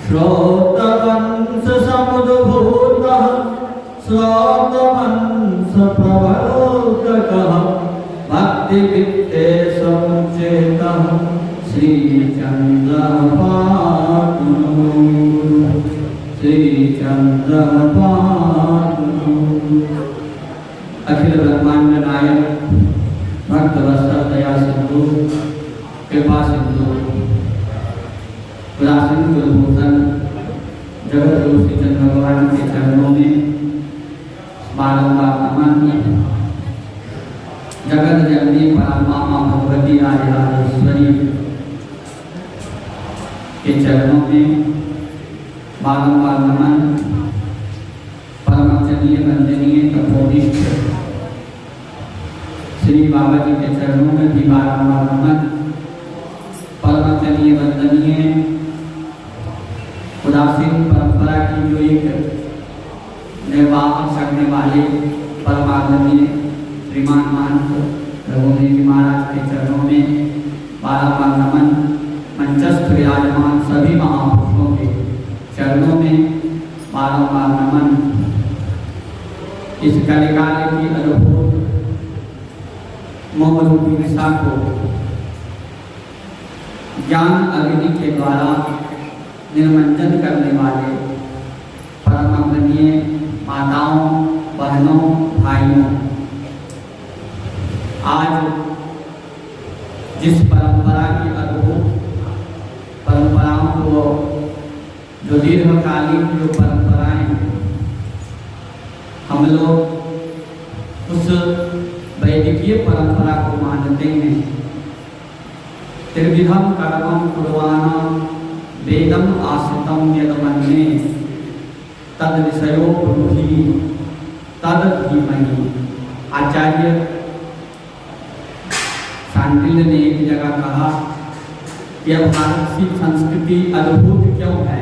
श्रोतवंश समुद्भूतः श्रोतवंश प्रवर्तकः भक्तिवित्ते समुच्चेतः श्रीचन्द्रः पातु श्रीचन्द्रः पातु। अखिल ब्रह्मांड नायक भक्त वत्सल दया सिंधु कृपा सिंधु उदासीन कुलभूषण जगत गुरु श्री चंद्र भगवान के चरणों में बारंबार नमन। जगत जननी परमात्मा भगवती राजराजेश्वरी के चरणों में बारंबार नमन। परमचनीय वंदनीय तपोनिष्ठ श्री बाबा जी के चरणों में भी बारंबार नमन। परमचनीय वंदनीय उदासीन परंपरा की जो एक निर्वाह करने वाले परमानंदीय श्रीमान महंत रघुवीर जी महाराज के चरणों में बारंबार नमन। मंचस्थ विराजमान सभी महापुरुषों के चरणों में बारंबार नमन। इस कलिकाल की अद्भुत मोहरूपी दिशा को ज्ञान अग्नि के द्वारा निर्मंजन करने वाले परमानंदीय माताओं बहनों भाइयों, आज जिस परंपरा की अद्भुत परंपराओं को जो दीर्घकालीन जो परंपराएं हम लोग उस वैदिकीय परंपरा को मानते हैं। त्रिविधम कर्मं कुर्वाणा वेदम आश्रितम यद मन्ये तद विषयो ब्रूहि तद धीमहि। आचार्य शांडिल्य ने एक जगह कहा कि भारत की संस्कृति अद्भुत क्यों है,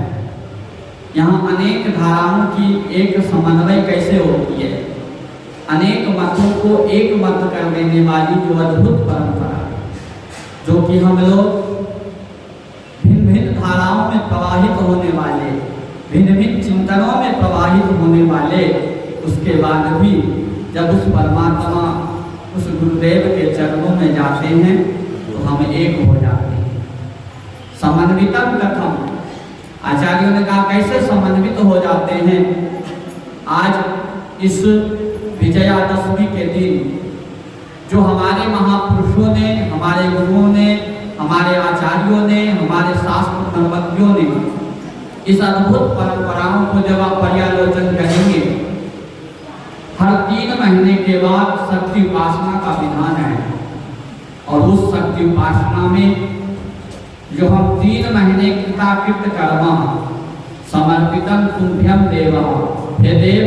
यहाँ अनेक धाराओं की एक समन्वय कैसे होती है, अनेक मतों को एक मत कर देने वाली जो अद्भुत परंपरा, जो कि हम लोग भिन्न भिन्न धाराओं में प्रवाहित होने वाले, भिन्न भिन्न चिंतनों में प्रवाहित होने वाले, उसके बाद भी जब उस परमात्मा उस गुरुदेव के चरणों में जाते हैं तो हम एक हो जाते हैं। समन्वितम कथम, आचार्यों ने कहा कैसे समन्वित हो जाते हैं। आज इस विजयादशमी के दिन जो हमारे महापुरुषों ने, हमारे गुरुओं ने, हमारे आचार्यों ने, हमारे शास्त्र कर्मज्ञों ने इस अद्भुत परंपराओं को जब आप पर्यालोचन करेंगे, हर 3 महीने के बाद शक्ति उपासना का विधान है। और उस शक्ति उपासना में जो हम 3 महीने कृताकृत कर्म समर्पितम तुभ्यम देव, हे देव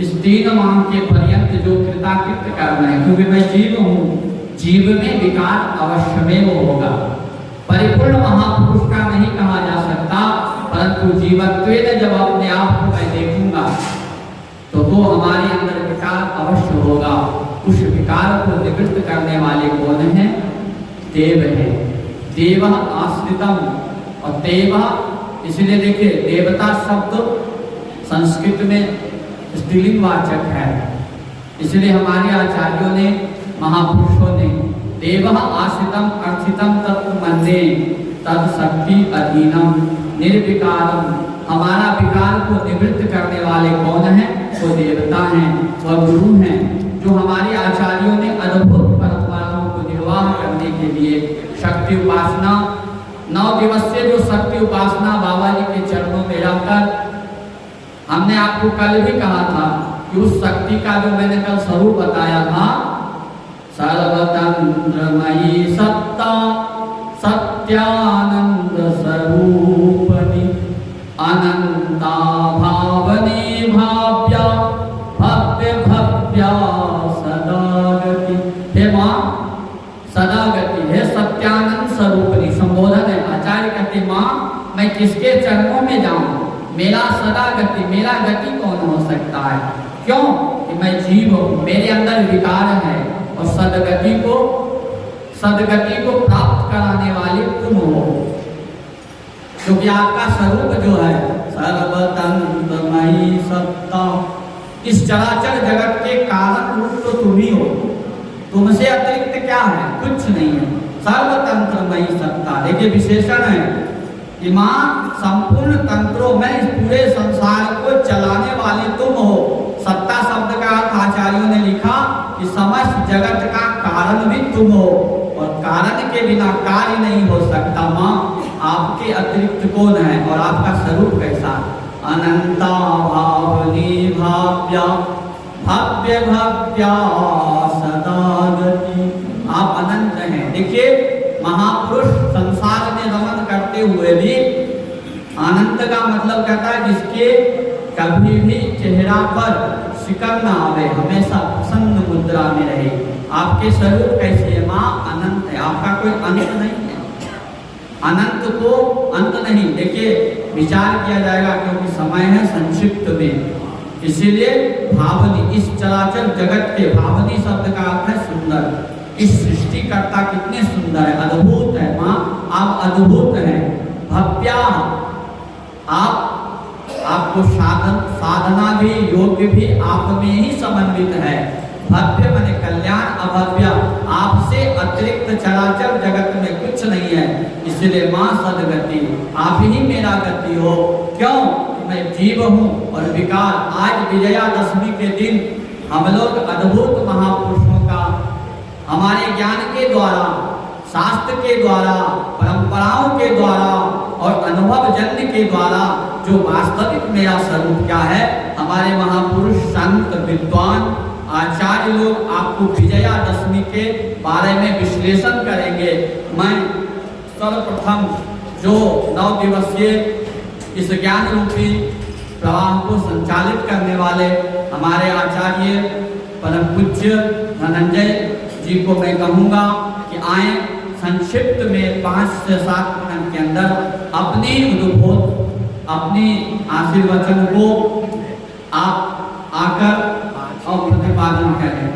इस 3 माह के पर्यंत जो कृताकृत कर्म है, क्योंकि मैं जीव हूँ, जीव में विकार अवश्य में वो होगा। परिपूर्ण महापुरुष का नहीं कहा जा सकता, परंतु जीवत्वेन जब अपने आप को मैं देखूंगा तो वो हमारे अंदर विकार अवश्य होगा। उस विकार को निवृत्त करने वाले कौन है? देव है। देव आश्रितम, और देव इसलिए देखिए देवता शब्द संस्कृत में स्त्रीलिंगवाचक है, इसलिए हमारे आचार्यों ने, महापुरुषों ने देव आश्रितम अर्थितम तत्व मंदे तद शक्ति अधीनम निर्विकारम, हमारा विकार को निवृत्त करने वाले कौन है? वो देवता हैं, वह गुरु हैं, जो हमारे आचार्यों ने अद्भुत परंपराओं को निर्वाह करने के लिए शक्ति उपासना 9 दिवसीय जो शक्ति उपासना बाबा जी के चरणों में रखकर, हमने आपको कल भी कहा था कि उस शक्ति का जो मैंने कल स्वरूप बताया था, सर्वतंत्रमयी सत्ता सत्यानंद स्वरूपनी अनंता भावनी भाव्या भव्य भव्या सदागति। हे माँ सदागति, हे सत्यानंद स्वरूपनी, संबोधन है। आचार्य कहते माँ मैं किसके चरणों में जाऊं, मेरा सदागति, मेरा गति कौन हो सकता है? क्यों कि मैं जीव हूं, मेरे अंदर विकार है, और सदगति को प्राप्त कराने वाले तुम हो। क्योंकि आपका स्वरूप जो है सर्वतंत्रमयी सत्ता, इस चराचर जगत के कारण रूप तो तुम ही हो, तुमसे अतिरिक्त क्या है? कुछ नहीं है। सर्वतंत्रमयी सत्ता, देखिए विशेषण है कि मां संपूर्ण तंत्रों में इस पूरे संसार को चलाने वाले तुम हो। सत्ता शब्द का अर्थ आचार्यों ने लिखा कि समस्त जगत का कारण भी तुम हो, और कारण के बिना कार्य नहीं हो सकता। मां आपके अतिरिक्त कौन है और आपका स्वरूप कैसा? अनंता भावनी भाव्या भव्य भव्या सदा गति, आप अनंत हैं। देखिए महापुरुष संसार में रमन करते हुए भी अनंत का मतलब कहता है जिसके कभी भी चेहरा पर शिकन न आवे, हमेशा प्रसन्न मुद्रा में रहे। आपके स्वरूप कैसे है? मां अनंत है, आपका कोई अंत नहीं है। अनंत को अंत नहीं, देखिए विचार किया जाएगा क्योंकि समय है संक्षिप्त में, इसीलिए भावनी, इस चराचर जगत के, भावनी शब्द का अर्थ है सुंदर। इस सृष्टिकर्ता कितने सुंदर है, अद्भुत है। मां आप अद्भुत हैं। भव्या, आपको साधना भी, योग्य भी आप में ही समन्वित है। भव्य माने कल्याण, अभव्य आपसे अतिरिक्त चराचर जगत में कुछ नहीं है। इसलिए मां सदगति, आप ही मेरा गति हो। क्यों? मैं जीव हूँ और विकार। आज विजयादशमी के दिन हम लोग अद्भुत महापुरुषों का हमारे ज्ञान के द्वारा, शास्त्र के द्वारा, परंपराओं के द्वारा और अनुभव जन्य के द्वारा जो वास्तविक मेरा स्वरूप क्या है, हमारे महापुरुष संत विद्वान आचार्य लोग आपको विजयादशमी के बारे में विश्लेषण करेंगे। मैं सर्वप्रथम जो 9 दिवसीय इस ज्ञान रूपी प्रवाह को संचालित करने वाले हमारे आचार्य परम पूज्य धनंजय जी को मैं कहूँगा कि आए, संक्षिप्त में 5 से 7 मिनट के अंदर अपनी उद्बोध, अपनी आशीर्वचन को आप आकर और प्रतिपादन करें।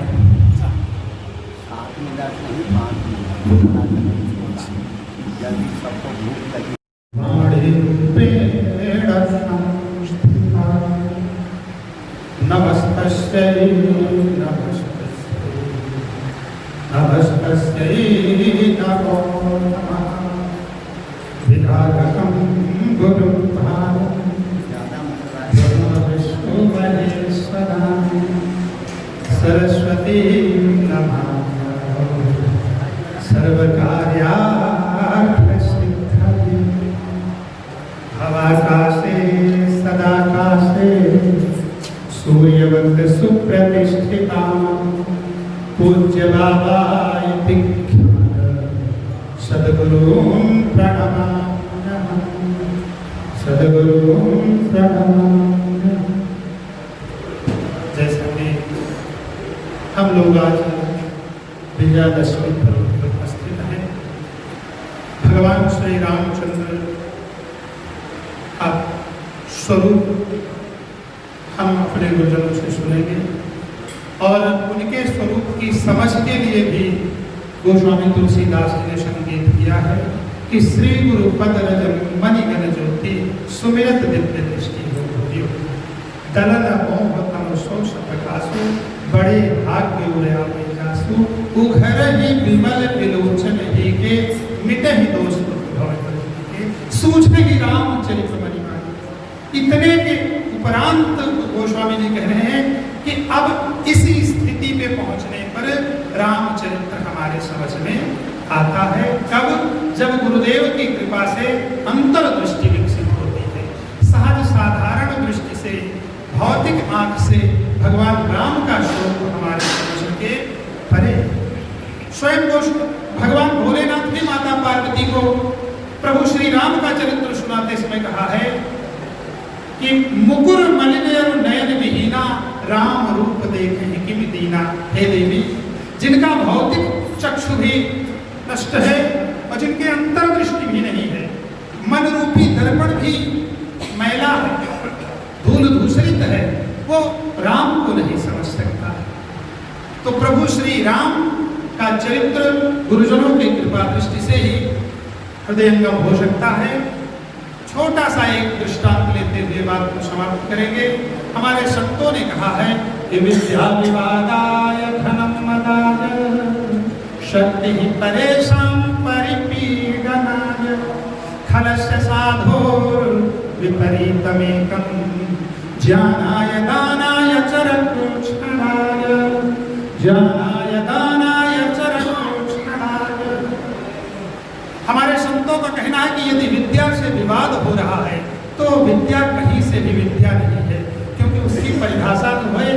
नमस्तस्यै नमस्तस्यै नमो नमः। विधारकं गुरुं भावं विष्णु महेश्वरं सरस्वती नमः। सर्वकार्यार्थसिद्धये भवाकाशे सदाकाशे सूर्यवत् सुप्रतिष्ठितां पूज्य बाबाय सद्गुरुं प्रणमाम्यहं, सद्गुरुं प्रणमाम्यहं। जैसे कि हम लोग आज विजयादशमी पर उपस्थित हैं, भगवान श्री रामचंद्र का स्वरूप हम अपने गुरुजनों से सुनेंगे और उनके स्वरूप की समझ के लिए भी गोस्वामी तुलसीदास जी ने संकेत किया है कि श्री गुरु पद रज मणिगण ज्योति सुमिरत दिव्य दृष्टि हो दलन मोह तम शोष प्रकाशु बड़े भाग्य उड़े जासु उघर ही विमल विलोचन ही के मिट ही दोष सूझने की रामचरित महिमा। इतने के उपरांत गोस्वामी जी कह रहे हैं कि अब इसी स्थिति पे पहुंचने पर रामचरित्र हमारे समझ में आता है। कब? जब गुरुदेव की कृपा से अंतर्दृष्टि विकसित होती है। सहज साधारण दृष्टि से, भौतिक आंख से भगवान राम का स्वरूप हमारे समझ के परे। स्वयं भगवान भोलेनाथ ने माता पार्वती को प्रभु श्री राम का चरित्र सुनाते समय कहा है कि मुकुर मलिन नयन विहीना राम रूप देखे किम दीना। हे देवी, जिनका भौतिक चक्षु भी नष्ट है और जिनके अंतर्दृष्टि भी नहीं है, मन रूपी दर्पण भी मैला है, धूल धूसरित है, वो राम को नहीं समझ सकता। तो प्रभु श्री राम का चरित्र गुरुजनों की कृपा दृष्टि से ही हृदयंगम हो सकता है। छोटा सा एक दृष्टांत लेते हुए बात को समाप्त करेंगे। हमारे संतों ने कहा है कि विद्या विवादाय धनम मदाय शक्ति परेशान परिपीडनाय खलस्य साधोर विपरीतमेकम ज्ञानाय दानाय चरक्षणाय ज्ञानाय दानाय चरक्षणाय। हमारे संतों का कहना है कि यदि विद्या से विवाद हो रहा है तो विद्या कहीं से भी विद्या नहीं है, क्योंकि उसकी परिभाषा तो है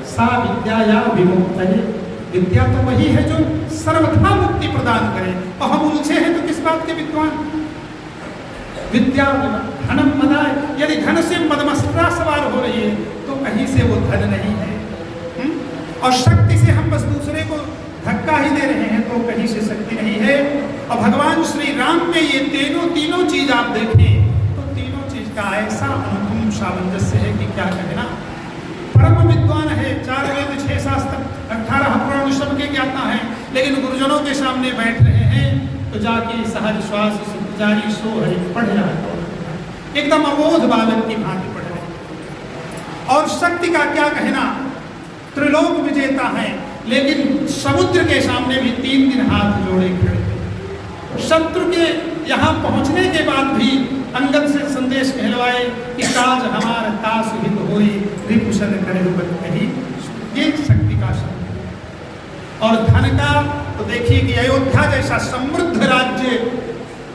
सा विद्या या विमुक्त है। विद्या तो वही है जो सर्वथा मुक्ति प्रदान करे, और हम उलझे हैं तो किस बात के विद्वान। विद्या धनम मदाय, यदि धन से मदमस्ता सवार हो रही है तो कहीं से वो धन नहीं है। और शक्ति से हम बस दूसरे को धक्का ही दे रहे हैं तो कहीं से शक्ति नहीं है। और भगवान श्री राम में ये तीनों चीज आप देखें तो तीनों चीज का ऐसा अनुपम सामंजस्य है कि क्या कहना। परम विद्वान है, 4 वेद 6 शास्त्र 18 पुराण सबके ज्ञाता है, लेकिन गुरुजनों के सामने बैठ रहे हैं तो जाके सहज श्वास जारी सो हरि पढ़ जाए, एकदम अबोध बालक की भांति पढ़ रहे। और शक्ति का क्या कहना, त्रिलोक विजेता है, लेकिन समुद्र के सामने भी 3 दिन हाथ जोड़े खड़े थे। शत्रु के यहाँ पहुंचने के बाद भी अंगद से संदेश कहलवाए कि काज हमार तास हित होई रिपुशन करे बत कही। ये शक्ति का शब्द। और धन का तो देखिए कि अयोध्या जैसा समृद्ध राज्य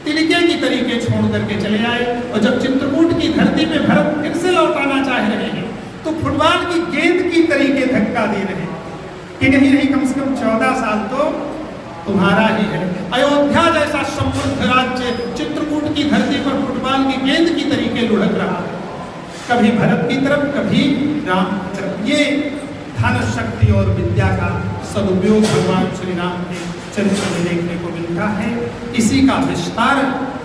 तिनके की तरीके छोड़ करके चले आए, और जब चित्रकूट की धरती पे भरत फिर से लौटाना चाह रहे हैं तो फुटबॉल की गेंद की तरीके धक्का दे रहे हैं कि नहीं कम से कम 14 साल तो तुम्हारा ही है। अयोध्या जैसा समृद्ध राज्य चित्रकूट की धरती पर फुटबॉल की गेंद की तरीके लुढ़क रहा है, कभी भरत की तरफ कभी राम की तरफ। ये धन शक्ति और विद्या का सदुपयोग भगवान श्री राम के चरित्र में देखने को मिलता है। इसी का विस्तार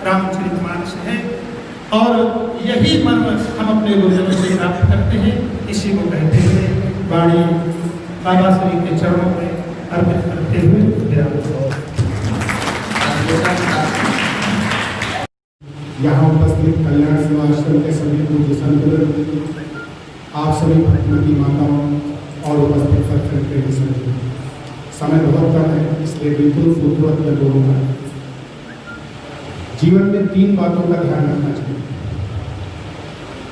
रामचरितमानस है, और यही मर्म हम अपने गुरुजनों से प्राप्त करते हैं। इसी को कहते हुए वाणी बाबा श्री के चरणों में अर्पित करते हुए यहाँ उपस्थित कल्याण सेवा आश्रम के सभी पूज्य संत, आप सभी भक्तिमती माताओं और उपस्थित सत्संग के संत, समय बहुत कम है इसलिए बिल्कुल फुर्सत में बोलूँगा। जीवन में 3 बातों का ध्यान रखना चाहिए।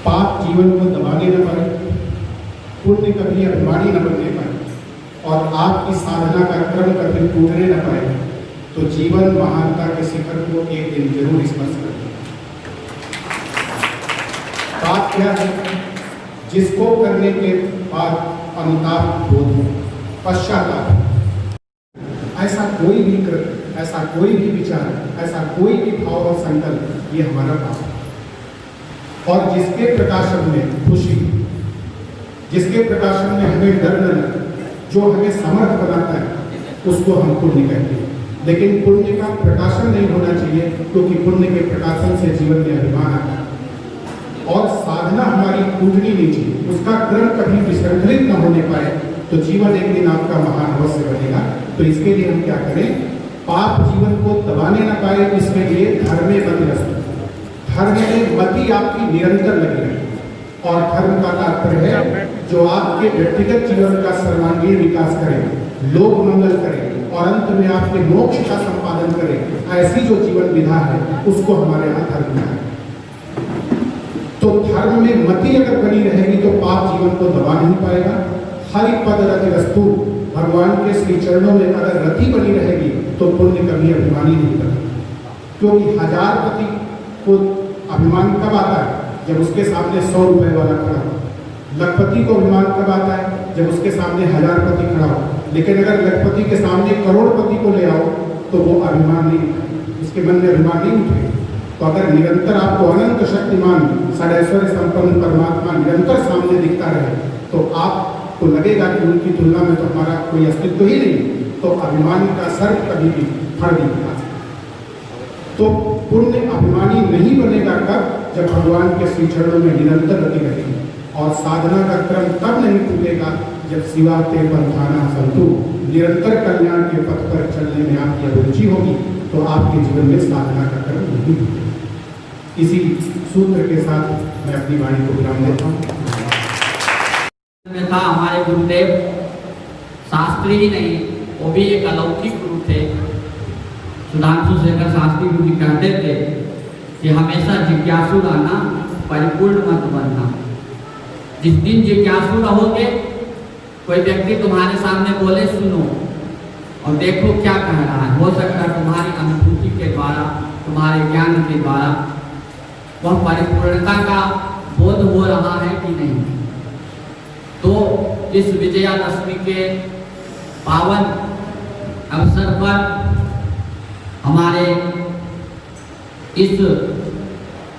पाप जीवन को दबाने न पाए, पुण्य कभी अभिमानी न बनने पाए, और आपकी साधना का क्रम कभी टूटने न पाए, तो जीवन महानता के शिखर को एक दिन जरूर स्पर्श करेगा। पाप क्या है? जिसको करने के बाद अनुताप बोध हो, पश्चाताप। ऐसा कोई भी कृत्य, ऐसा कोई भी विचार, ऐसा कोई भी भाव और संकल्प, ये हमारा पाप है। और जिसके प्रकाशन में खुशी, जिसके प्रकाशन में हमें डर न लगे, जो हमें समर्थ बनाता है, उसको हम पुण्य कहते हैं। लेकिन पुण्य का प्रकाशन नहीं होना चाहिए, क्योंकि पुण्य के प्रकाशन से जीवन में अभिमान आता है। और साधना हमारी टूटनी नहीं चाहिए, उसका क्रम कभी विसंकलित न होने पाए, तो जीवन एक दिन आपका महान अवश्य बनेगा। तो इसके लिए हम क्या करें? पाप जीवन को दबाने न पाए, इसके लिए धर्मे मति रस्तो, धर्म में मति आपकी निरंतर लगी रहे। और धर्म का तात्पर्य है जो आपके व्यक्तिगत जीवन का सर्वांगीण विकास करे, लोक मंगल करे, और अंत में आपके मोक्ष का संपादन करे। ऐसी जो जीवन विधा है उसको हमारे यहाँ धर्म है। तो धर्म में मति अगर बनी रहेगी तो पाप जीवन को दबा नहीं पाएगा। हरि पद रति वस्तु, भगवान के श्री चरणों में अगर रति बनी रहेगी तो पुण्य कभी अभिमानी नहीं करता। क्योंकि 1000 पति को अभिमान कब आता है? जब उसके सामने 100 रुपए वाला खड़ा हो। लखपति को अभिमान कब आता है? जब उसके सामने 1000 पति खड़ा हो। लेकिन अगर लखपति के सामने करोड़पति को ले आओ तो वो अभिमान नहीं, उसके मन में अभिमान नहीं उठेगा। तो अगर निरंतर आपको अनंत शक्तिमान षडैश्वर्य संपन्न परमात्मा निरंतर सामने दिखता रहे तो आपको लगेगा कि उनकी तुलना में तो हमारा कोई अस्तित्व ही नहीं। तो अभिमान का सर्प कभी भी फड़ नहीं पा सकता। तो पुण्य अभिमानी नहीं बनेगा कब? जब भगवान के श्री चरणों में निरंतर रति रहेगी। और साधना का क्रम तब नहीं टूटेगा जब शिवा ते पंथाना संतु, निरंतर कल्याण के पथ पर चलने में आपकी अभिरुचि होगी तो आपके जीवन में साधना का क्रम नहीं होगा। इसी सूत्र के साथ मैं अपनी वाणी को विराम देता हूँ। में था हमारे गुरुदेव शास्त्री ही नहीं, वो भी एक अलौकिक गुरु थे। सुधांशु शेखर शास्त्री गुरु जी कहते थे कि हमेशा जिज्ञासु रहना, परिपूर्ण मत बनना। जिस दिन जिज्ञासु रहोगे, कोई व्यक्ति तुम्हारे सामने बोले सुनो और देखो क्या कह रहा है। हो सकता है तुम्हारी अनुभूति के द्वारा, तुम्हारे ज्ञान के द्वारा वह परिपूर्णता का बोध हो रहा है कि नहीं। तो इस विजयादशमी के पावन अवसर पर हमारे इस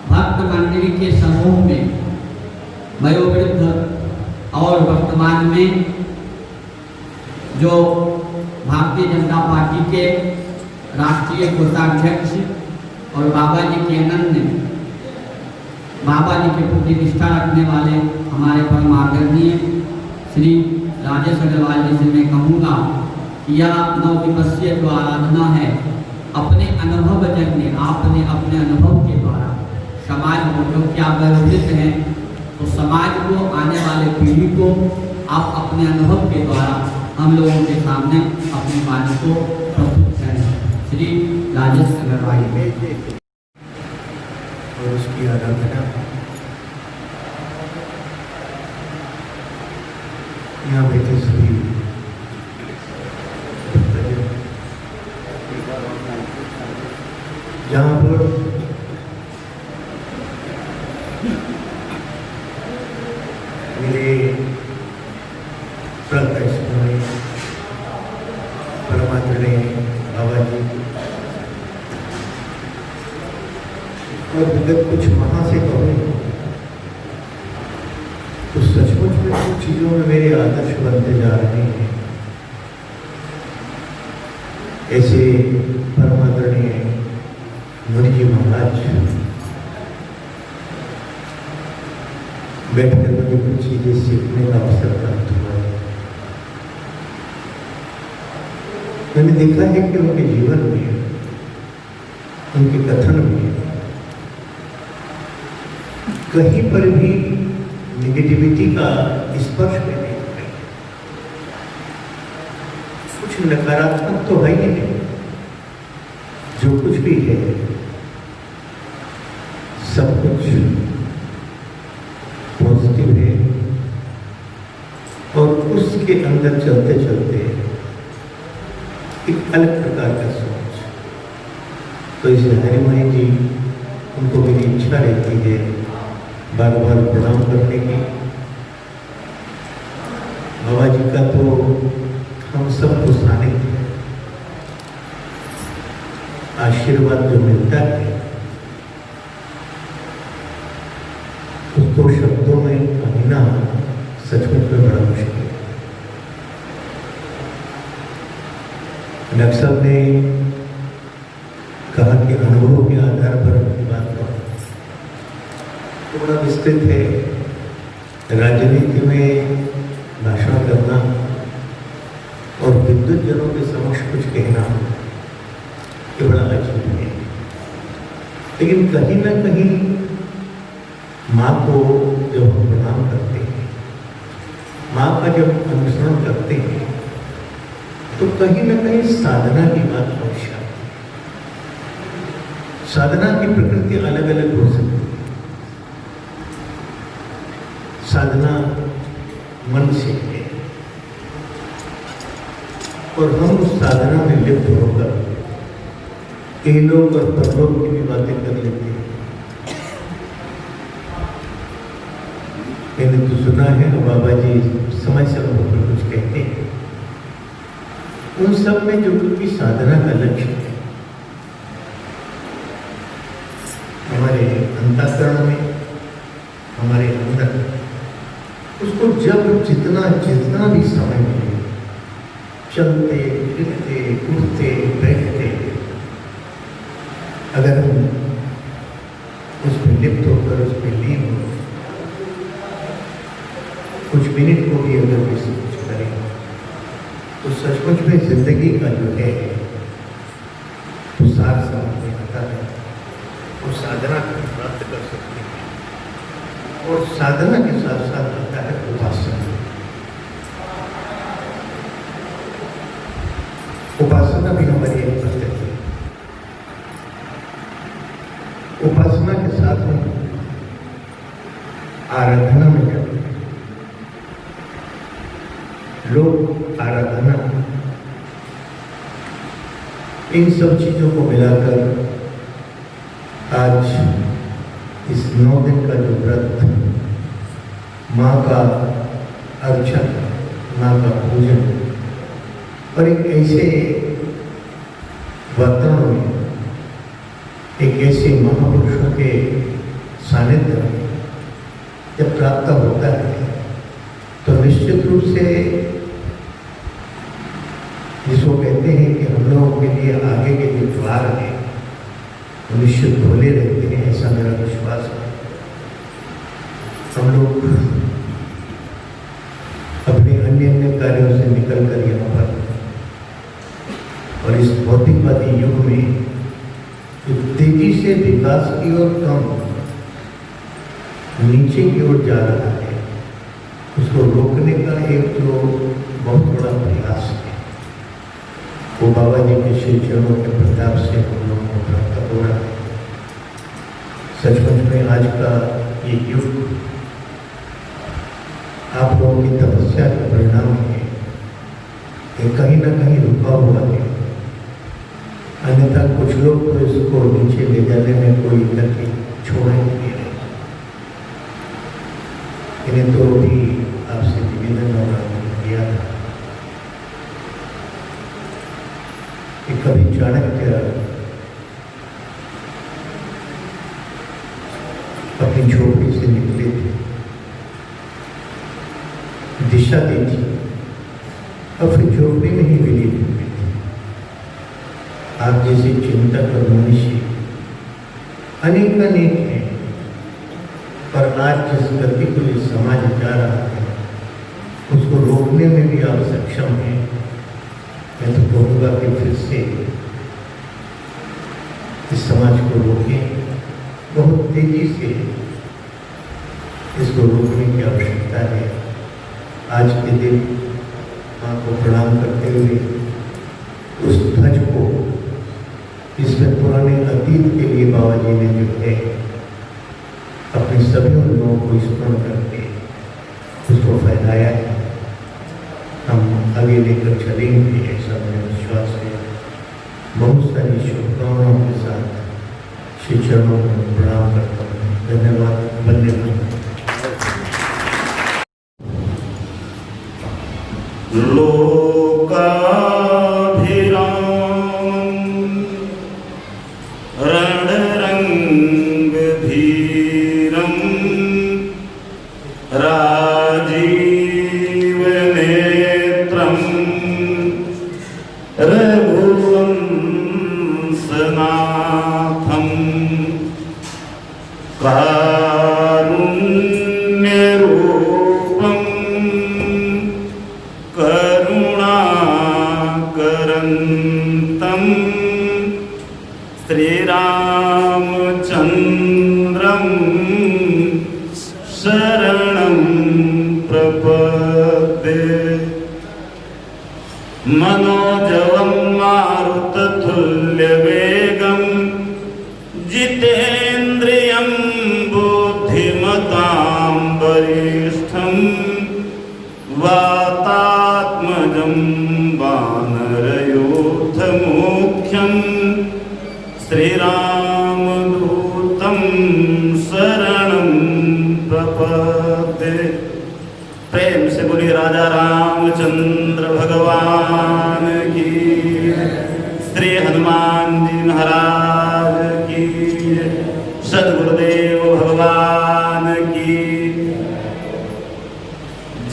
भक्त मंडली के समूह में वयोवृद्ध और वर्तमान में जो भारतीय जनता पार्टी के राष्ट्रीय कोषाध्यक्ष और बाबा जी के अनन्य, बाबा जी के प्रति निष्ठा रखने वाले हमारे परम आदरणीय श्री राजेश अग्रवाल जी से मैं कहूँगा कि यह 9 दिवसीय जो आराधना है, अपने अनुभव जन्य, आपने अपने अनुभव के द्वारा समाज को, जो कि आप वयोवृद्ध हैं, तो समाज को, आने वाले पीढ़ी को आप अपने अनुभव के द्वारा हम लोगों के सामने अपनी वाणी को प्रस्तुत करें। श्री राजेश अग्रवाल और उसकी आराधना यहाँ बैठे सभी जहाँ पर मेरे परमात्मा बाबा जी और विगत कुछ माह से कहूँ तो सचमुच में कुछ चीज़ों में मेरे आदर्श बनते जा रहे हैं। ऐसे परमादरणीय मुनि जी महाराज बैठकर मुझे कुछ चीज़ें सीखने का अवसर प्राप्त हुआ है। मैंने देखा है कि उनके जीवन में, उनके कथन में कहीं पर भी नेगेटिविटी का स्पर्श में नहीं है। कुछ नकारात्मक तो है ही नहीं। जो कुछ भी है सब कुछ पॉजिटिव है और उसके अंदर चलते चलते एक अलग प्रकार का सोच। तो इसे हरिमणि जी, उनको मेरी इच्छा रहती है बार बार प्रणाम करने की। बाबा जी का तो हम सबको सानिध्य, आशीर्वाद जो मिलता है उसको शब्दों में कहना सचमुच में बड़ा मुश्किल है। डॉक्टर साहब ने कहा कि अनुभव के आधार पर बात करो, तो बड़ा विस्तृत है। राजनीति में भाषण करना और विद्युत जनों के समक्ष कुछ कहना ये बड़ा अजीब है। लेकिन कहीं ना कहीं माँ को जब हम प्रणाम करते हैं, माँ का जब अनुसरण करते हैं, तो कहीं ना कहीं साधना की बात अवश्य आती है। साधना की प्रकृति अलग अलग हो सकती है। साधना मन से है और हम उस साधना में लिप्त होकर इहलोक और परलोक की भी बातें कर लेते हैं। मैंने तो सुना है बाबा जी समय समय पर कुछ कहते हैं। उन सब में जो उनकी साधना का लक्ष्य है, हमारे अंतःकरण में, हमारे अंदर, उसको जब जितना जितना भी समय मिले, चलते फिरते उठते बैठते, अगर हम उसमें लिप्त होकर उसमें लीन हो, कुछ मिनट को भी अगर किसी कुछ करें, तो सचमुच में जिंदगी का जो है तो सार समझ में आता है। और साधना करना और साधना के साथ साथ आता है उपासना। उपासना भी हमारी एक पद्धति है। उपासना के साथ में आराधना में जाते हैं लोग। आराधना, इन सब चीजों को मिलाकर आज इस 9 दिन का जो व्रत, माँ का अर्चन, माँ का पूजन, और एक ऐसे वातावरण में, एक ऐसे महापुरुषों के सानिध्य में जब प्राप्त होता है तो निश्चित रूप से जिसको कहते हैं कि हम लोगों के लिए आगे के जो द्वार है वो निश्चित खोले रहते हैं, ऐसा मेरा विश्वास है। हम लोग अपने अन्य अन्य कार्यों से निकलकर यहाँ पर और इस भौतिकवादी युग में तेजी से विकास की ओर कम नीचे की ओर जा रहा है, उसको रोकने का एक जो बहुत बड़ा प्रयास है वो बाबा जी के श्री चरणों के प्रताप से हम लोगों को प्राप्त हो रहा है। सचमुच में आज का ये युग आप लोगों की तपस्या का परिणाम है, ये कहीं ना कहीं रुका हुआ है। अन्यथा कुछ लोग तो इसको नीचे ले जाने में कोई गति छोड़े नहीं रहे। इन्हें तो भी आपसे निवेदन और किया था कि कभी चाणक्य अपनी झोपड़ी से निकले थे, दिशा दी थी और फिर झोपड़ी में ही विलीन हो गई थी। आप जैसे चिंतक और मनुष्य अनेक हैं, पर आज जिस गति को ये समाज जा रहा है उसको रोकने में भी आप सक्षम हैं। मैं तो कहूँगा कि फिर से इस समाज को रोकें, बहुत तेजी से इसको रोकने की आवश्यकता है। आज के दिन माँ को प्रणाम करते हुए उस ध्वज को, जिसमें पुराने अतीत के लिए बाबा जी ने जो है अपने सभी लोगों को स्मरण करके उसको फैलाया है, हम आगे लेकर चलेंगे, ऐसा मेरा विश्वास है। बहुत सारी शुभकामनाओं के साथ श्री चरणों में प्रणाम करता हूँ। धन्यवाद। धन्यवाद। लोकाभिराम रणरंगधीरं राजीवनेत्रं रघुवंशनाथं कारुण्यरूपं करुणाकरन्तं श्रीरामचन्द्रं शरणं प्रपद्ये। मनोजवं मारुततुल्यवेगं जितेन्द्रियं बुद्धिमतां वरिष्ठं वातात्मजं वानरयूथमुख्यं श्रीरामदूतं शरणं प्रपद्ये। प्रेम से बोलिए राजा रामचंद्र भगवान की, श्री हनुमान जी महाराज की, सदगुरुदेव भगवान की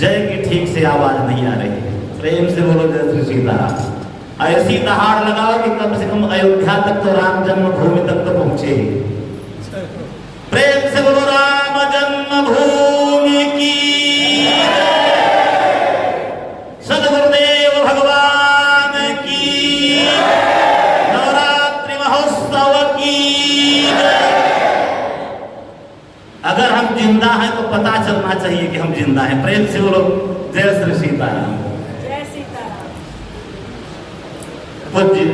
जय की ठीक से आवाज नहीं आ रही है। प्रेम से बोलो जय श्री सीताराम। ऐसी दहाड़ लगाओ कि कम से कम अयोध्या तक तो राम जन्मभूमि तक तो पहुंचे। प्रेम से बोलो राम जन्मभूमि की, सदगुरुदेव भगवान की, नवरात्रि महोत्सव की। अगर हम जिंदा हैं तो पता चलना चाहिए कि हम जिंदा हैं। प्रेम से बोलो जय श्री सीताराम। जय सीताराम। पूज्य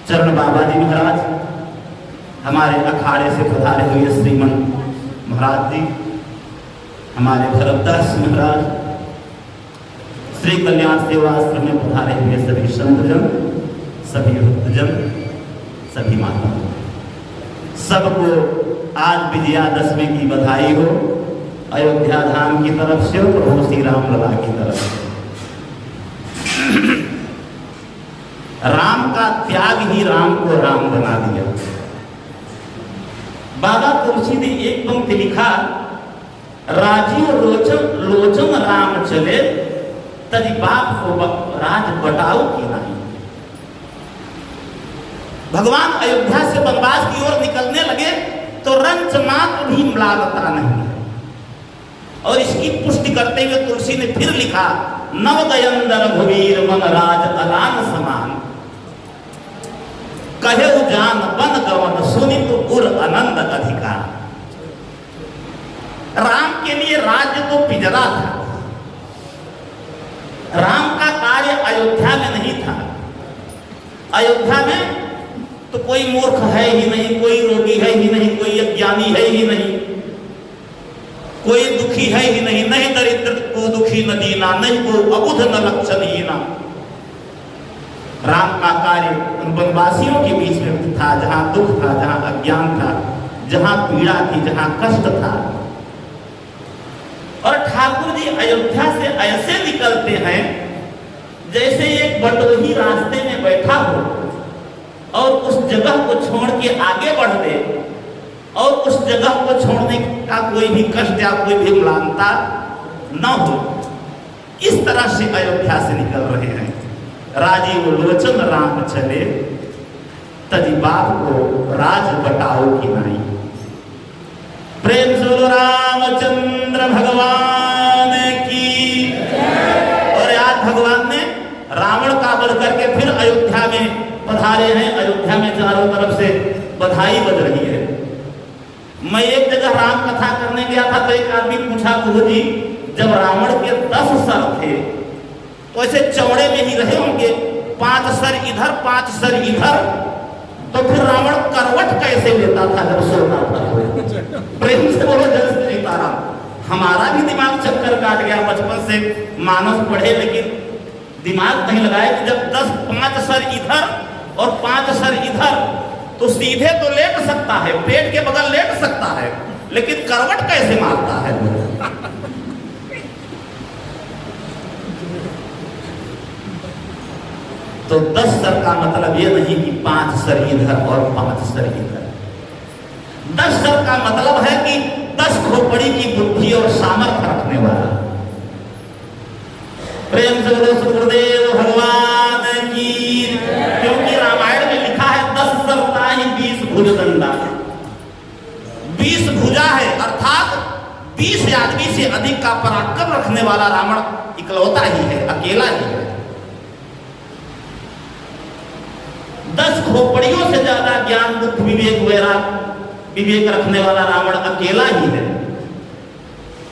चरण बाबा जी महाराज, हमारे अखाड़े से पधारे हुए श्रीमन महाराज जी, हमारे भरतदास महाराज, श्री कल्याण सेवा आश्रम में पधारे हुए सभी संतजन, सभी भक्तजन, सभी माता, सबको आज विजयादशमी की बधाई हो। अयोध्या धाम की तरफ से, प्रभु श्री राम लला की तरफ से। राम का त्याग ही राम को राम बना दिया। बाबा तुलसी ने एक पंक्ति लिखा, राजीव लोचन राम चले, तजी बाप को राज बटाऊ की नहीं। भगवान अयोध्या से वनवास की ओर निकलने लगे तो रंच मात्र भी म्लानता नहीं है। और इसकी पुष्टि करते हुए तुलसी ने फिर लिखा, नवदयंदर भुवीर मन राज अलान समान, कहे जान बन गवन सुनित उर आनंद अधिकार। राम के लिए राज्य तो पिंजरा था, राम का कार्य अयोध्या में नहीं था। अयोध्या में तो कोई मूर्ख है ही नहीं, कोई रोगी है ही नहीं, कोई अज्ञानी है ही नहीं, कोई दुखी है ही नहीं, नहीं दरिद्र को दुखी न दीना, नहीं को अबुध न लक्षण हीना। राम का कार्य उन वनवासियों के बीच में था, जहां दुख था, जहां अज्ञान था, जहां पीड़ा थी, जहां कष्ट था। और ठाकुर जी अयोध्या से ऐसे निकलते हैं जैसे एक बटोही रास्ते में बैठा हो और उस जगह को छोड़ के आगे बढ़ दे, और उस जगह को छोड़ने का कोई भी कष्ट या कोई भी म्लानता न हो। इस तरह से अयोध्या से निकल रहे हैं। राजीव लोचन राम चले, तजी बाप को राज बटाओ की नाई। प्रेम से बोलो रामचंद्र भगवान की। और आज भगवान ने रावण का वध करके फिर अयोध्या में पधारे हैं। अयोध्या में चारों तरफ से बधाई बज रही है। मैं एक जगह राम कथा करने गया था तो एक आदमी पूछा, गुरुजी जब रावण के 10 सर थे तो ऐसे चौड़े में ही रहे होंगे, 5 सर इधर 5 सर इधर, तो फिर रावण करवट कैसे लेता था जब सोता था? प्रेम से बोलो जय श्री सीताराम। हमारा भी दिमाग चक्कर काट गया। बचपन से मानस पढ़े लेकिन दिमाग नहीं लगाया कि जब 5 सर इधर और 5 सर इधर, तो सीधे तो लेट सकता है, पेट के बगल लेट सकता है, लेकिन करवट कैसे मारता है? तो 10 सर का मतलब यह नहीं कि 5 सर इधर और 5 सर इधर। 10 सर का मतलब है कि 10 खोपड़ी की बुद्धि और सामर्थ्य रखने वाला। प्रेम से बोलो सुखदेव भगवान की। क्योंकि रामायण में लिखा है 10 सर ताहि 20 भुजदंडा। 20 भुजा है, अर्थात 20 आदमी से अधिक का पराक्रम रखने वाला रावण इकलौता ही है, अकेला ही है। 10 खोपड़ियों से ज्यादा ज्ञान बुद्ध विवेक रखने वाला रावण अकेला ही है।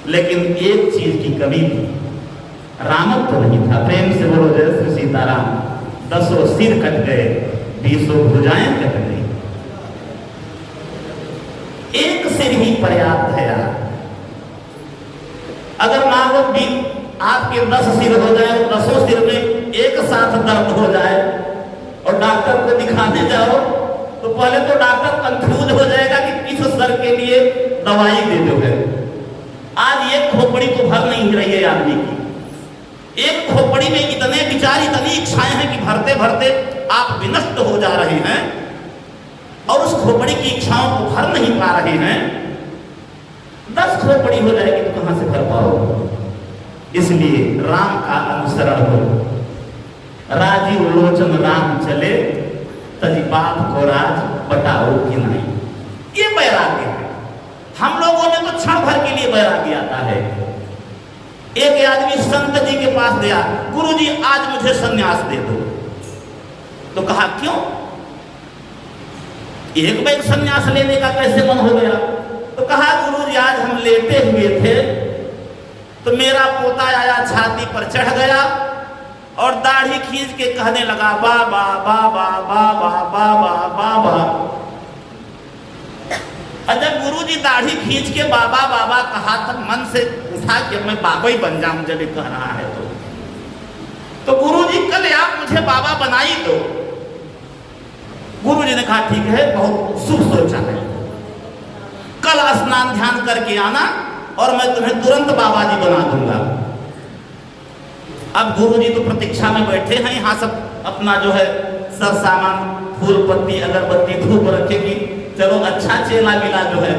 लेकिन एक चीज की कमी थी, रामत्व तो नहीं था। प्रेम से बोलो जय श्री सीताराम। 10 सिर कट गए, 20 भुजाएं कट गई। एक सिर ही पर्याप्त है यार। अगर मान लो आपके 10 सिर हो जाए, 10 सिर में एक साथ दर्द हो जाए और डॉक्टर को दिखाने जाओ तो पहले तो डॉक्टर कंफ्यूज हो जाएगा कि किस सर के लिए दवाई दे दो है। आज एक खोपड़ी तो भर नहीं रही है आदमी की। एक खोपड़ी में इतने विचार, इतनी इच्छाएं हैं कि भरते भरते आप विनष्ट हो जा रहे हैं और उस खोपड़ी की इच्छाओं को भर नहीं पा रहे हैं। 10 खोपड़ी हो जाएगी तो कहां से भर पाओ? इसलिए राम का अनुसरण हो। राजीव लोचन राम चले, तजी बाप को राज बटाओ कि नहीं। ये वैराग्य है। हम लोगों में तो क्षण भर के लिए वैराग्य आता है। एक आदमी संत जी के पास गया, गुरुजी आज मुझे सन्यास दे दो। तो कहा क्यों? एक बार सन्यास लेने का कैसे मन हो गया? तो कहा गुरु जी आज हम लेटे हुए थे तो मेरा पोता आया, छाती पर चढ़ गया और दाढ़ी खींच के कहने लगा बाबा बाबा बाबा बाबा बाबा। और जब गुरु जी दाढ़ी खींच के बाबा बाबा कहा तब मन से उठा कि मैं बाबा ही बन जाऊं जब कह रहा है तो गुरु जी कल आप मुझे बाबा बनाई दो। गुरु जी ने कहा ठीक है, बहुत शुभ सोचा है, कल स्नान ध्यान करके आना और मैं तुम्हें तुरंत बाबा जी बना दूंगा। अब गुरु जी तो प्रतीक्षा में बैठे हैं, यहाँ सब अपना जो है सब सामान फूल पत्ती अगरबत्ती धूप रखेगी। चलो अच्छा चेला मिला जो है।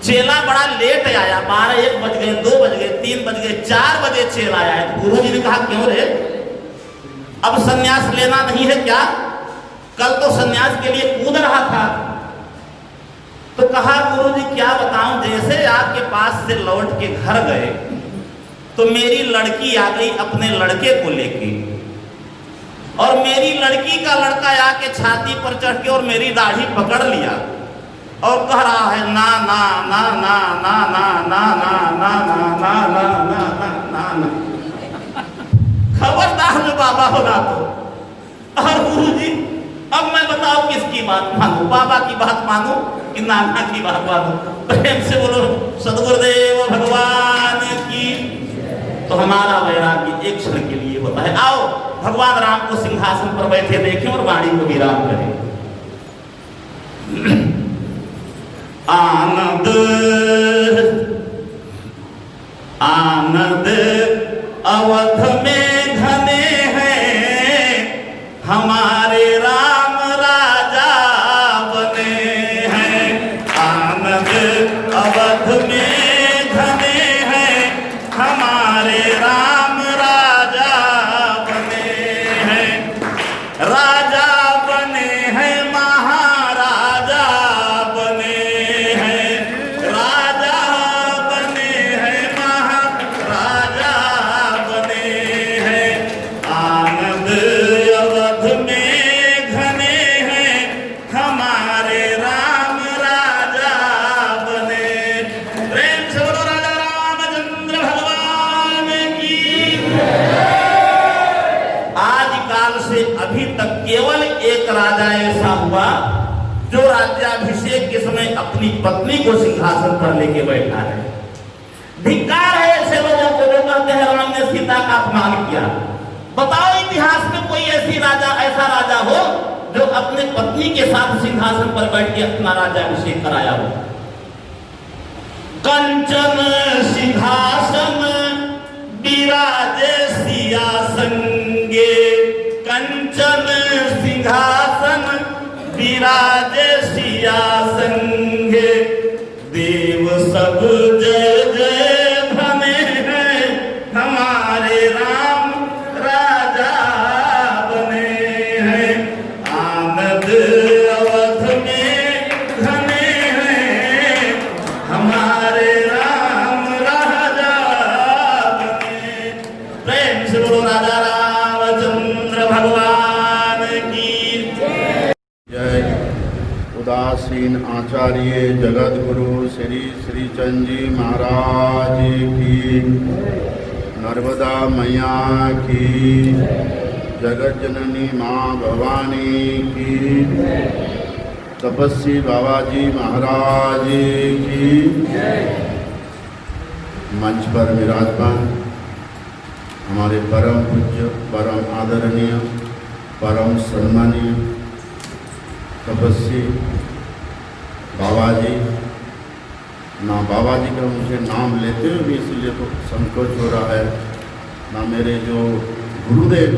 चेला बड़ा लेट आया, 12-1 बज गए, 2 बज गए, 3 बज गए, 4 बजे चेला आया। तो गुरु जी ने कहा क्यों रे, अब सन्यास लेना नहीं है क्या? कल तो सन्यास के लिए कूद रहा था। तो कहा गुरु जी क्या बताऊं, जैसे आपके पास से लौट के घर गए तो मेरी लड़की आ गई अपने लड़के को लेके, और मेरी लड़की का लड़का आके छाती पर चढ़ के और मेरी दाढ़ी पकड़ लिया और कह रहा है ना ना ना ना ना ना ना ना ना ना ना ना ना ना ना। खबरदार में बाबा होगा तो। और गुरु जी अब मैं बताऊं किसकी बात मानूं, बाबा की बात मानूं कि नाना की बात मानूं? प्रेम से बोलो सदगुरुदेव भगवान की। तो हमारा वैराग्य एक क्षण के लिए होता है। आओ भगवान राम को सिंहासन पर बैठे देखें और वाणी को विराम करें। आनंद आनंद अवध में घने हैं हमारे राम राजा बने हैं। आनंद अवध में घने हैं हमारे राम राजा बने हैं। राजा बने हैं महाराजा बने हैं। राजा बने हैं महाराजा बने हैं। आनंद अवध में घने हैं हमारे राम राजा बने। प्रेम से बोलो राजा रामचंद्र भगवान की। आदिकाल से अभी तक केवल एक राजा ऐसा हुआ जो राज्याभिषेक के समय अपनी पत्नी को सिंहासन पर लेके बैठा है। धिक्कार है ऐसे लोगों को जो कहते हैं राम ने सीता का अपमान किया। बताओ इतिहास में कोई ऐसा राजा हो जो अपने पत्नी के साथ सिंहासन पर बैठ के अपना राज्याभिषेक कराया हो। कंचन सिंहासन विराजे सिया संगे। कंचन सिंहासन विराजे सिया संगे। देव सब जय जय भने हैं हमारे राम राजा बने हैं। आनंद अवध में घने हैं हमारे राम राजा बने। प्रेम से बोलो राजा रामचंद्र भगवान की जय। उदासीन आचार्य जगत गुरु श्री श्री चंद जी महाराज की, नर्मदा मैया की, जगत जननी माँ भवानी की, तपस्वी बाबा जी महाराज की। मंच पर विराजमान हमारे परम पूज्य, परम आदरणीय, परम सम्मानीय तपस्वी बाबा जी। ना बाबा जी का मुझे नाम लेते हुए भी इसलिए तो संकोच हो रहा है, ना मेरे जो गुरुदेव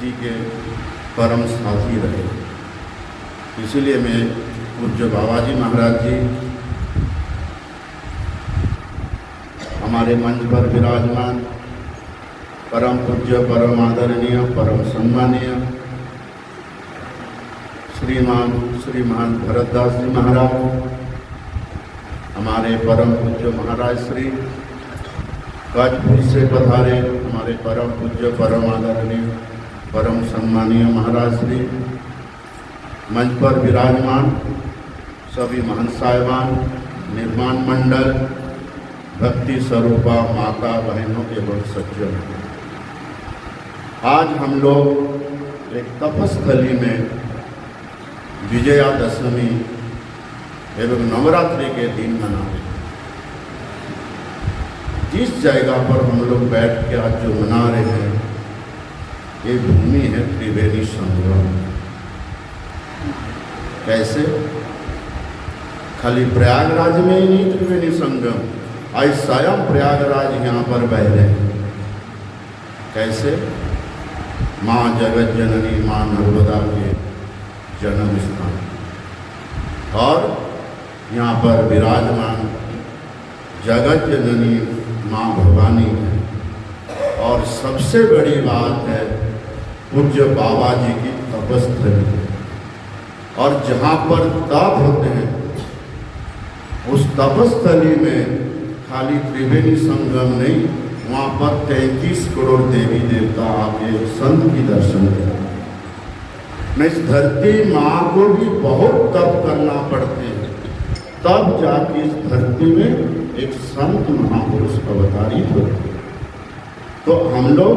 जी के परम साथी रहे, इसीलिए मैं पूज्य बाबा जी महाराज जी हमारे मंच पर विराजमान परम पूज्य, परम आदरणीय, परम सम्मानीय श्रीमान भरतदास जी महाराज, हमारे परम पूज्य महाराज श्री गाजपुर से पधारे हमारे परम पूज्य, परम आदरणीय, परम सम्मानीय महाराज श्री, मंच पर विराजमान सभी महंत साहिबान, निर्माण मंडल, भक्ति स्वरूपा माता बहनों एवं सज्जन, आज हम लोग एक तपस्थली में विजयादशमी एवं नवरात्रि के दिन मना रहे हैं। जिस जगह पर हम लोग बैठ के आज जो मना रहे हैं, ये भूमि है त्रिवेणी संगम। कैसे? खाली प्रयागराज में ही नहीं त्रिवेणी संगम, आज स्वयं प्रयागराज यहाँ पर बह रहे हैं। कैसे? माँ जगत जननी माँ नर्मदा के जन्म स्थान, और यहाँ पर विराजमान जगत जननी माँ भवानी है। और सबसे बड़ी बात है पूज्य बाबा जी की तपस्थली, और जहाँ पर तप होते हैं उस तपस्थली में खाली त्रिवेणी संगम नहीं, वहाँ पर 33 करोड़ देवी देवता आके संत की दर्शन करें। इस धरती माँ को भी बहुत तप करना पड़ते हैं, तब जाके इस धरती में एक संत महापुरुष अवतारित होते हैं। तो हम लोग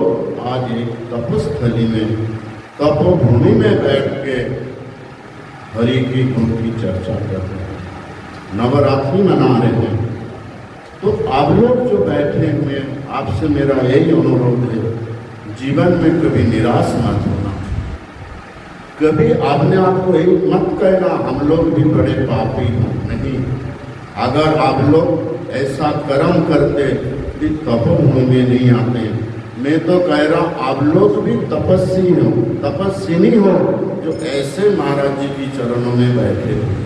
आज एक तपस्थली में, तपोभूमि में बैठ के हरि की गुण की चर्चा कर रहे हैं, नवरात्रि मना रहे हैं। तो आप लोग जो बैठे हुए, आपसे मेरा यही अनुरोध है, जीवन में कभी निराश मत होना। कभी आपने आपको यही मत कहना हम लोग भी बड़े पापी हैं, नहीं। अगर आप लोग ऐसा कर्म करते कि तपोभूमि में नहीं आते, मैं तो कह रहा हूँ आप लोग भी तपस्वी हो, तपस्विनी हो, जो ऐसे महाराज जी की चरणों में बैठे हो।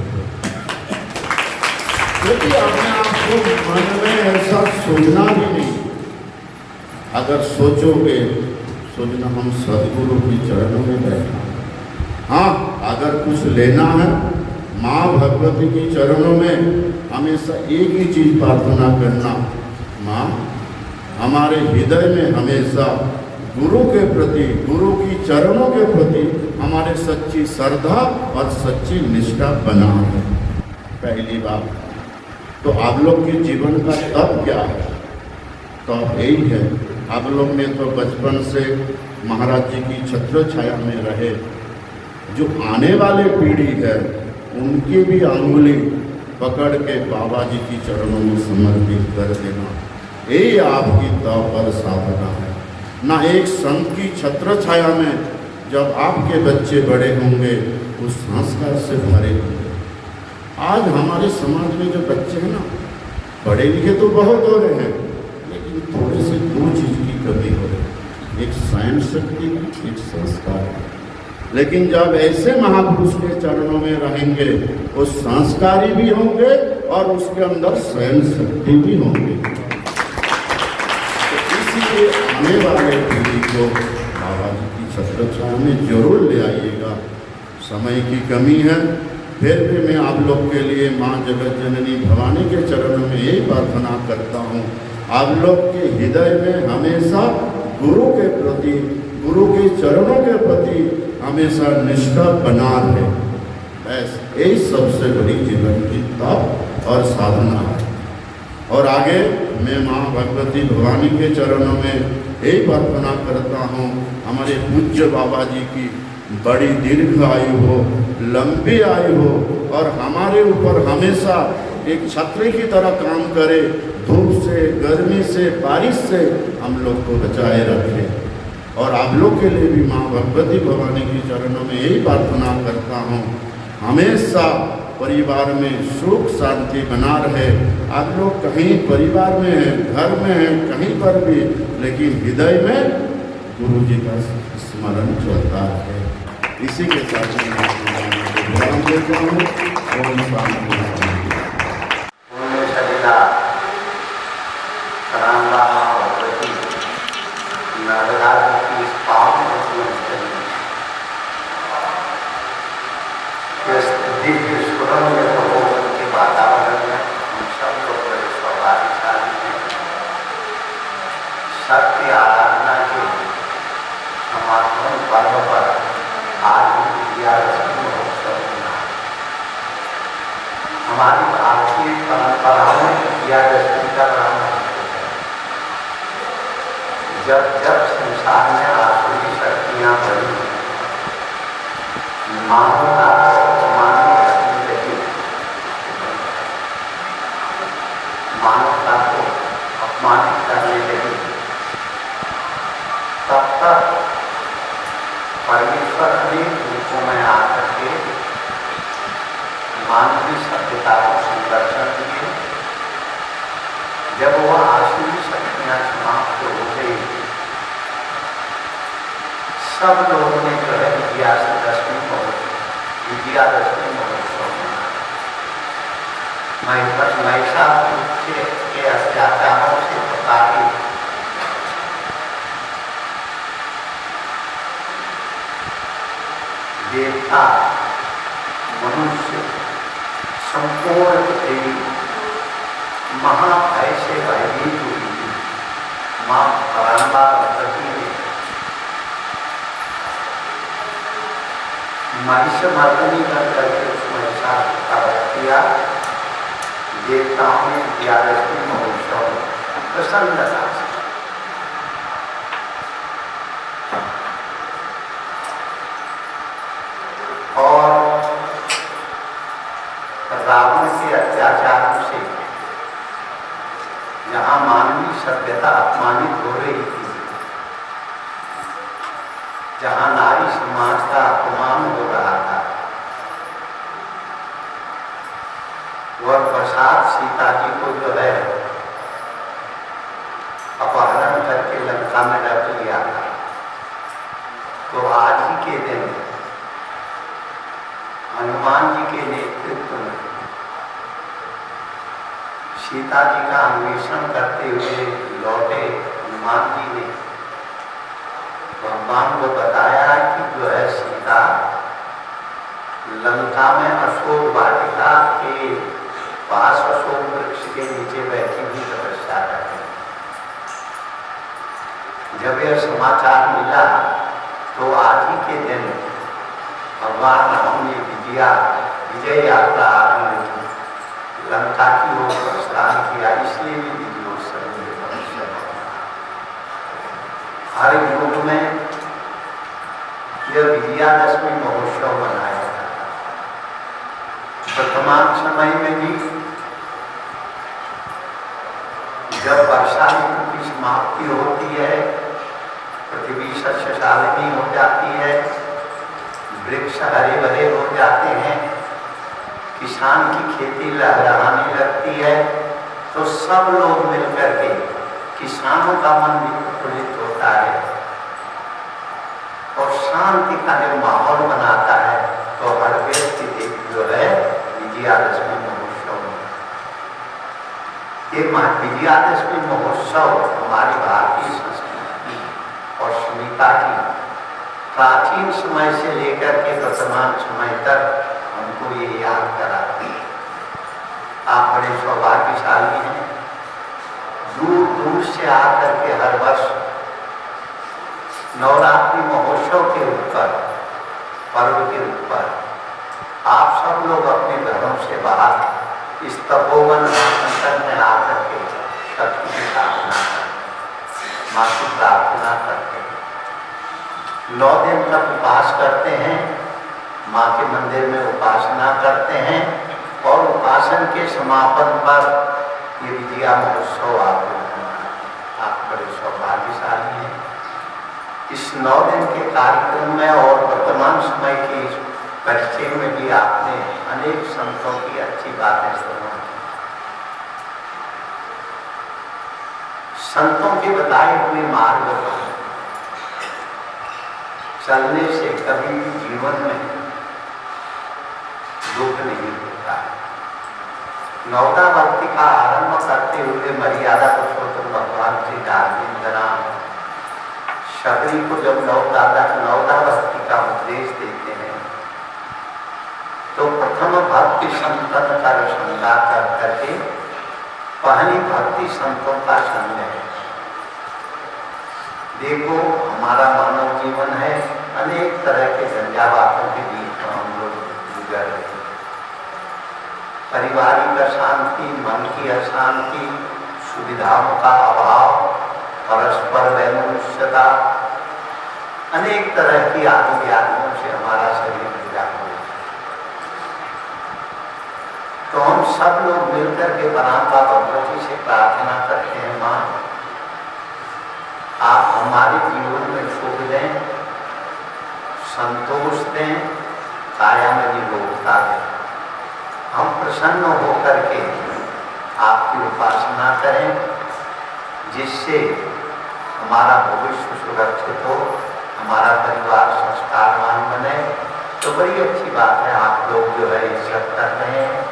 क्योंकि अपने आपको मन में ऐसा सोचना भी नहीं। अगर सोचोगे, सोचना हम सदगुरु की चरणों में बैठा। हाँ, अगर कुछ लेना है, माँ भगवती की चरणों में हमेशा एक ही चीज प्रार्थना करना, माँ हमारे हृदय में हमेशा गुरु के प्रति, गुरु की चरणों के प्रति हमारे सच्ची श्रद्धा और सच्ची निष्ठा बना है। पहली बात तो आप लोग के जीवन का तप क्या है? तप यही है, आप लोग ने तो बचपन से महाराज जी की छत्र छाया में रहे। जो आने वाले पीढ़ी है उनकी भी अंगुली पकड़ के बाबा जी की चरणों में समर्पित कर देना, यही आपकी तप और साधना है ना। एक संत की छत्र छाया में जब आपके बच्चे बड़े होंगे, उस संस्कार से भरे होंगे। आज हमारे समाज में जो बच्चे हैं ना, पढ़े लिखे तो बहुत हो रहे हैं, लेकिन थोड़े से दो चीज की कमी हो रही है, एक स्वयं शक्ति, एक संस्कार। लेकिन जब ऐसे महापुरुष के चरणों में रहेंगे, वो संस्कारी भी होंगे और उसके अंदर स्वयं शक्ति भी होंगे। तो इसीलिए आने वाले पीढ़ी को बाबा जी की छत्र छाया में जरूर ले आइएगा। समय की कमी है, फिर भी मैं आप लोग के लिए माँ जगत जननी भवानी के चरणों में यही प्रार्थना करता हूँ, आप लोग के हृदय में हमेशा गुरु के प्रति, गुरु के चरणों के प्रति हमेशा निष्ठा बना रहे। बस यही सबसे बड़ी जीवन की तप और साधना है। और आगे मैं माँ भगवती भवानी के चरणों में यही प्रार्थना करता हूँ, हमारे पूज्य बाबा जी की बड़ी दीर्घ आयु हो, लंबी आयु हो, और हमारे ऊपर हमेशा एक छतरी की तरह काम करे, धूप से, गर्मी से, बारिश से हम लोग को बचाए रखे। और आप लोग के लिए भी माँ भगवती भवानी की चरणों में यही प्रार्थना करता हूँ, हमेशा परिवार में सुख शांति बना रहे। आप लोग कहीं परिवार में हैं, घर में हैं, कहीं पर भी, लेकिन हृदय में गुरु जी का स्मरण चलता है। इसी के साथ विराम देता हूँ। ओम शांति। दिव्य सुरम्य तपोवन के वातावरण में हम सब लोग बड़े सौभाग्यशाली हैं। सत्य आराधना के समापन पर्व पर आज विजयादशमी महोत्सव मना। हमारी भारतीय परंपराओं में विजयादशमी का बड़ा महत्व है। जब जब संसार में आसुरी शक्तियां बढ़ी, मानवता को अपमानित करने लगी, मानवता को अपमानित करने लगी, तब तक परमेश्वर अनेक रूपों में आकर के मानवीय सभ्यता को संरक्षण दिए। जब वह आसुरी शक्तियां समाप्त हो गई, सब लोगों ने जो है विजयादशमी महोत्सव मनाया। महिषासुर के अत्याचारों से प्रताड़ित देवता, मनुष्य संपूर्ण पृथ्वी महाभय से भयभीत हुई थी। मां प्रकृति ने महिषमर्दिनी कर करके उस महिषासुर का वध किया। देवताओं ने विजयादशमी महोत्सव प्रसन्नता से और रावण के अत्याचारों से जहां मानवीय सभ्यता अपमानित हो रही थी, जहां नारी समाज का अपमान हो रहा था, वह प्रसाद सीता जी को जो है अपहरण करके लंका में रख लिया था। तो आज ही के दिन हनुमान जी के नेतृत्व में सीता जी का अन्वेषण करते हुए लौटे हनुमान जी ने भगवान को बताया कि जो है सीता लंका में अशोक वाटिका के पास अशोक वृक्ष के नीचे बैठी हुई तपस्या कर रही। जब यह समाचार मिला तो आज ही के दिन भगवान राम ने विजय यात्रा आरंभ की, लंका की ओर प्रस्थान किया। इसलिए भी विजयोत्सव हर युग में यह विजयादशमी महोत्सव मनाया जाता है। वर्तमान समय में भी जब वर्षा ऋतु की समाप्ति होती है, पृथ्वी सस्यशालिनी हो जाती है, वृक्ष हरे भरे हो जाते हैं, किसान की खेती लहराने लगती है, तो सब लोग मिलकर के किसानों का मन भी प्रफुल्लित होता है और शांति का जब माहौल बनाता है तो हर व्यक्ति जो है विजयादशमी महोत्सव में ये विजयादशमी महोत्सव हमारी भारतीय संस्कृति और सभ्यता की प्राचीन समय से लेकर के वर्तमान समय तक हमको ये याद कराते हैं। आप बड़े सौभाग्यशाली हैं, दूर दूर से आकर के हर वर्ष नवरात्रि महोत्सव के ऊपर, पर्व के ऊपर आप सब लोग अपने घरों से बाहर इस तपोवन महासंकट में आकर के शक्ति की प्रार्थना करते, माँ की प्रार्थना करते हैं। 9 दिन तक उपास करते हैं, माँ के मंदिर में उपासना करते हैं और उपासन के समापन पर ये विजया महोत्सव आप बड़े सौभाग्यशाली हैं। इस 9 दिन के कार्यक्रम में और वर्तमान समय के इस परिचय में भी आपने अनेक संतों की अच्छी बातें सुनी। संतों के बताए हुए मार्ग पर चलने से कभी भी जीवन में दुख नहीं होता। नौदा भक्ति का आरंभ करते हुए मर्यादा पुरुषोत्तम भगवान श्री राम शबरी को जब नौदा भक्ति का उपदेश देते हैं तो प्रथम भक्ति संतन का रसंगा कर करके पहली भक्ति संतों का संग है। देखो हमारा मानव जीवन है, अनेक तरह के झंझावातों के बीच में हम लोग गुजर रहे हैं। पारिवारिक अशांति, मन की अशांति, सुविधाओं का अभाव, परस्पर वैमनस्यता, अनेक तरह की आदि व्याधियों से हमारा शरीर जुड़ा हुआ है। तो हम सब लोग मिलकर के परांबा भगवती से प्रार्थना करते हैं, माँ आप हमारे जीवन में सुख दें, संतोष दें, काया में निरोगता दें। हम प्रसन्न होकर के आपकी उपासना करें, जिससे हमारा भविष्य सुरक्षित हो, हमारा परिवार संस्कारवान बने। तो बड़ी अच्छी बात है, आप लोग जो है ये सब कर रहे हैं।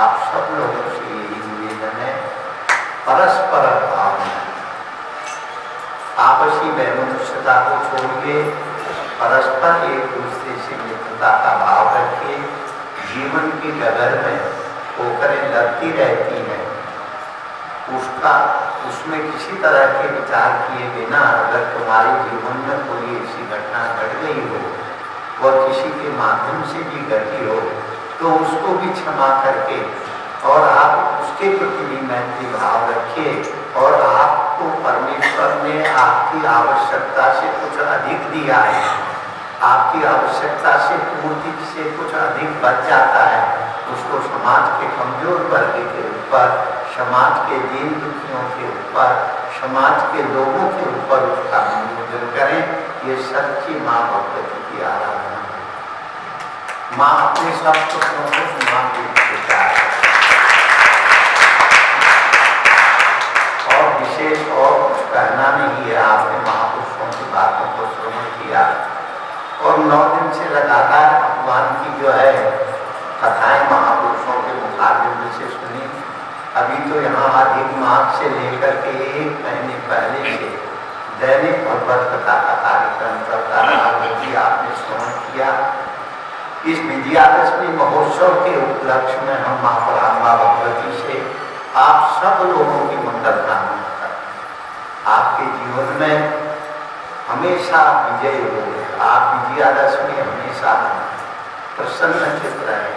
आप सब लोगों से यही निवेदन है, परस्पर भाव में आपसी वैमनस्यता को छोड़िए, परस्पर एक दूसरे से मित्रता का भाव रखिए। जीवन की डगर में ठोकरें लगती रहती हैं, उसमें किसी तरह के विचार किए बिना अगर तुम्हारे जीवन में कोई ऐसी घटना घट गई हो और किसी के माध्यम से भी घटी हो, तो उसको भी क्षमा करके और आप उसके प्रति भी मैत्री भाव रखिए। और आपको परमेश्वर ने आपकी आवश्यकता से कुछ अधिक दिया है, आपकी आवश्यकता से पूर्ति से कुछ अधिक बच जाता है, उसको समाज के कमजोर वर्ग के ऊपर, समाज के दीन दुखियों के ऊपर, समाज के लोगों के ऊपर उसका नियोजन करें। ये सच्ची माँ भगवती की आराधना है। माँ अपने सब पुत्रों को माँ की पूजा है। और विशेष और कुछ कहना नहीं है, आपने महापुरुषों की बातों को श्रवण किया और 9 दिन से लगातार भगवान की जो है कथाएं महापुरुषों के मुखारबिंद से सुनी। अभी तो यहाँ अधिक मास से लेकर के 1 महीने पहले से दैनिक भगवत कथा का कार्यक्रम चलता रहा, वो भी आपने श्रवण किया। इस विजयादशमी महोत्सव के उपलक्ष्य में हम माँ परांबा भगवती से आप सब लोगों की मंगल कामना करते हैं। आपके जीवन में हमेशा विजय हो, आप विजयादशमी हमेशा प्रसन्न चित्त रहे।